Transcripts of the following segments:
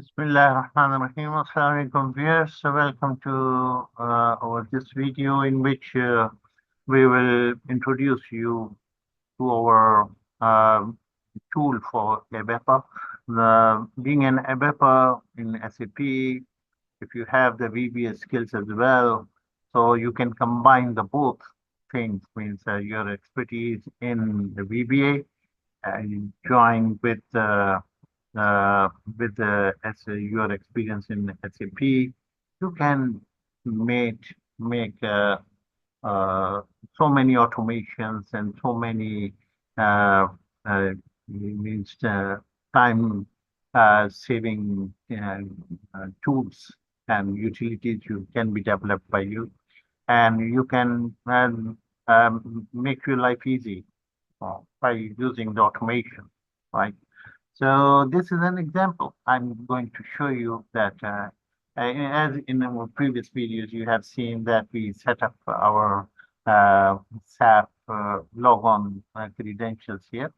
Bismillahirrahmanirrahim. Assalamu alaikum viewers. So welcome to our this video in which we will introduce you to our tool for ABAP. Being an ABAP in SAP, if you have the VBA skills as well, so you can combine the both things, means your expertise in the VBA and join uh, with your experience in SAP, you can make so many automations and so many uh, means time saving tools and utilities you can be developed by you, and you can make your life easy by using the automation, right? So this is an example. I'm going to show you that as in our previous videos, you have seen that we set up our SAP logon credentials here,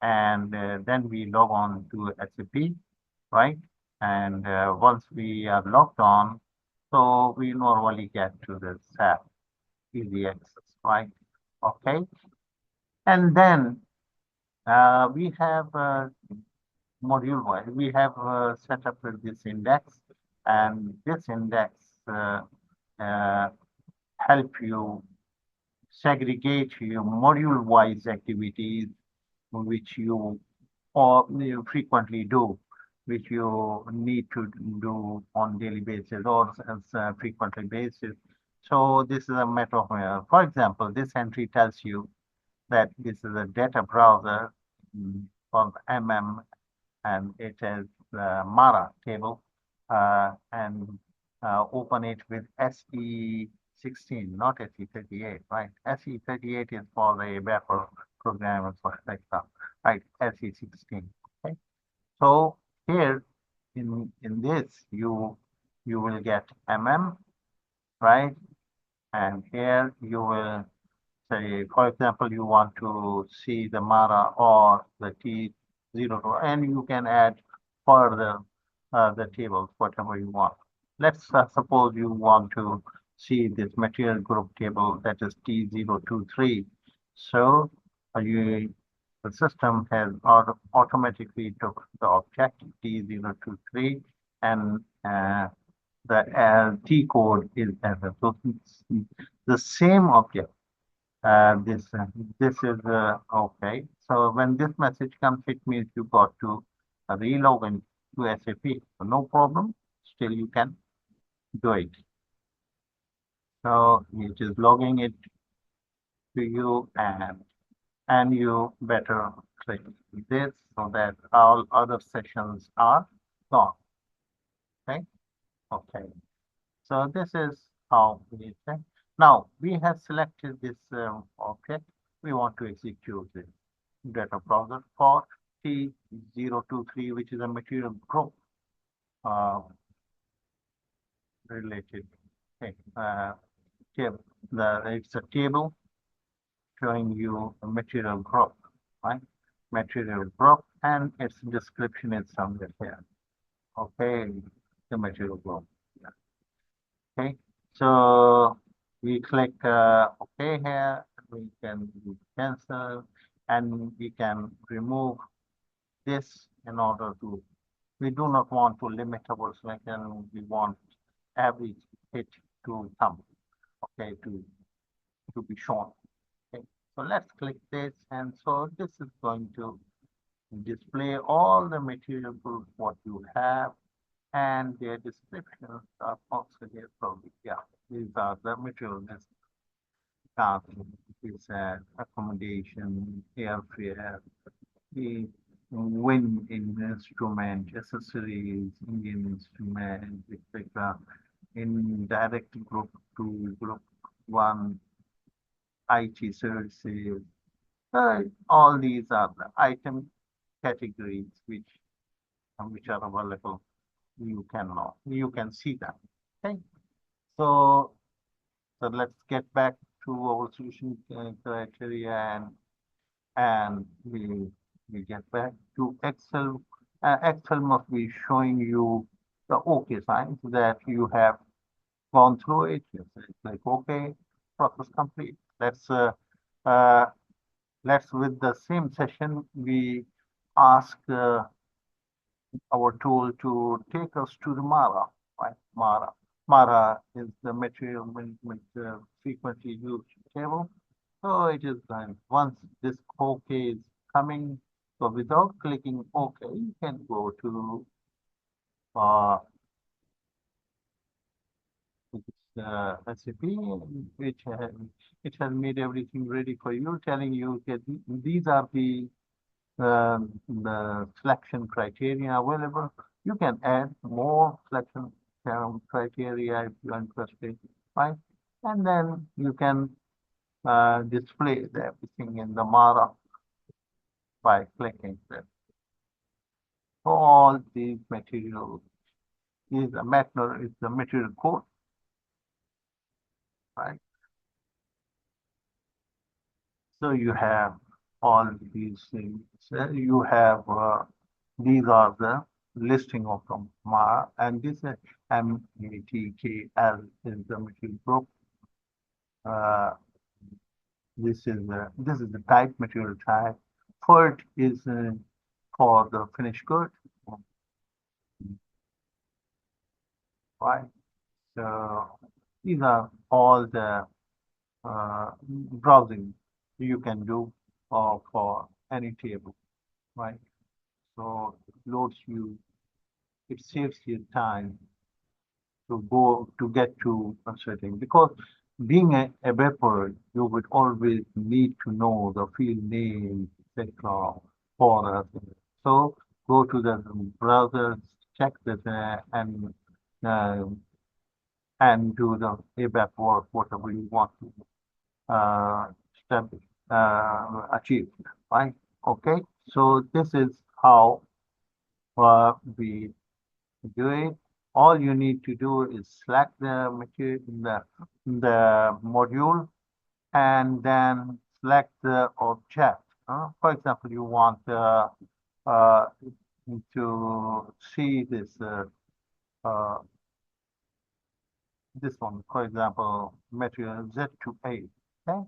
and then we log on to SAP, right? And once we are logged on, so we normally get to the SAP easy access, right? Okay. And then we have module wise, we have set up this index, and this index uh, help you segregate your module wise activities which you frequently do, which you need to do on daily basis or as frequently basis. So this is a matter of, for example, this entry tells you that this is a data browser called and it is the Mara table, and open it with SE16, not SE38, right? SE38 is for the ABAP program and for example, right? SE16. Okay. So here in this you will get right? And here you will say, for example, you want to see the Mara or the T02, and you can add further the tables, whatever you want. Let's suppose you want to see this material group table that is T023. So the system has automatically took the object T023 and the T code is as a, so it's the same object. This is okay. So when this message comes, it means you got to relog into SAP. So no problem. Still you can do it. So it is logging it to you, and you better click this so that all other sessions are gone. Okay. Okay. So this is how we check. Now we have selected this object. We want to execute this data browser for T023, which is a material group uh, related thing. Table. It's a table showing you a material group, right? Material group, and its description is somewhere here. Okay, the material group. Yeah. Okay, so we click OK here. We can cancel, and we can remove this in order to. We do not want to limit our selection. We want every hit to come. Okay, to be shown. Okay, so let's click this, and so this is going to display all the material groups what you have, and their descriptions are also here probably. Yeah, these are the material is accommodation, airfare, the wind instrument, accessories, Indian instrument, etc. In direct group 2, group 1, IT services. All these are the item categories which are available. You can see them. Okay. So let's get back to our solution criteria, and we get back to Excel Excel must be showing you the OK signs that you have gone through it. It's like OK, process complete. Uh, let's with the same session we ask our tool to take us to the Mara. Right, Mara. Mara is the material management frequently used table. So it is done. Once this OK is coming, so without clicking OK, you can go to uh, SAP, which has, it has made everything ready for you, telling you that these are the selection criteria available. You can add more selection criteria if you're interested, right? And then you can display everything in the Mara by clicking that. All these materials is a matter is the material code, right? So you have all these things. You have these are the listing of them. And this MATKL is the material group. Uh, this is the type material type. FERT is for the finished good, right? So these are all the browsing you can do for any table, right? So it loads you, it saves you time to go to get to a certain because being a webper, you would always need to know the field name, etc. for us. So go to the browser, check that uh, and do the ABAP work, whatever you want to step achieve, right? Okay, so this is how we do it. All you need to do is select the material, the module, and then select the object. For example, you want uh, to see uh, this one, for example, material Z to A. Okay,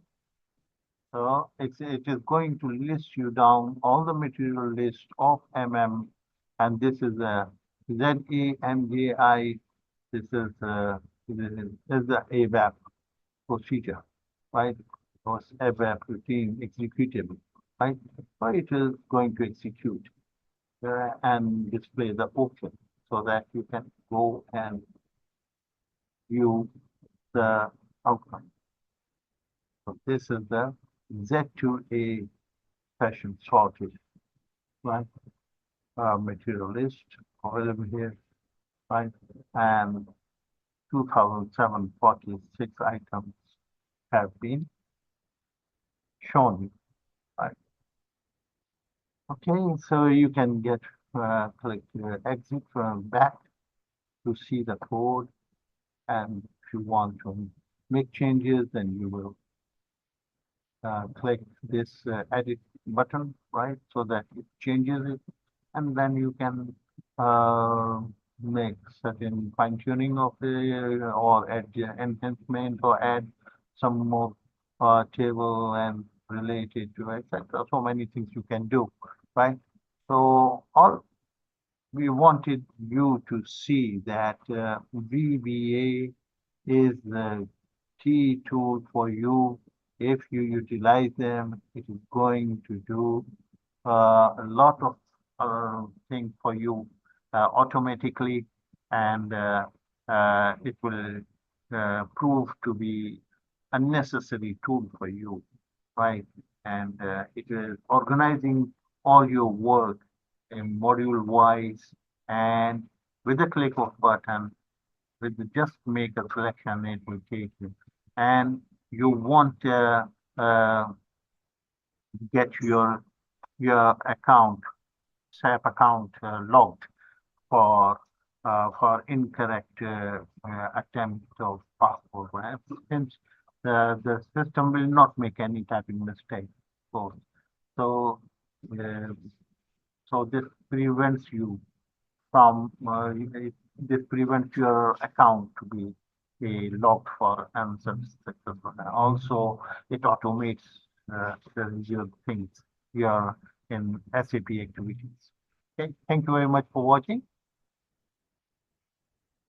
so it is going to list you down all the material list of and this is a ZEMJI. This is the ABAP procedure, right? Or ABAP routine executable, right? So it is going to execute and display the option so that you can go and view the outcome. So this is the Z2A fashion sorted, right? Material list available here, right? And 2,746 items have been shown, right? Okay, so you can get click exit from back to see the code, and if you want to make changes, then you will click this edit button, right? So that it changes it, and then you can uh, make certain fine tuning of the or add enhancement or add some more table and relate it to etc. So many things you can do, right? So all we wanted you to see that VBA is the key tool for you. If you utilize them, it is going to do a lot of things for you automatically, and it will prove to be a necessary tool for you, right? And it is organizing all your work in module wise, and with a click of button, with just make a selection, it will take you. And you want uh, get your account, SAP account logged for incorrect attempt of password. Right? Since the system will not make any typing mistake. So so, uh, So this prevents you from this prevents your account to be logged for unsuccessful. Also, it automates your things, your in SAP activities. Okay, thank you very much for watching.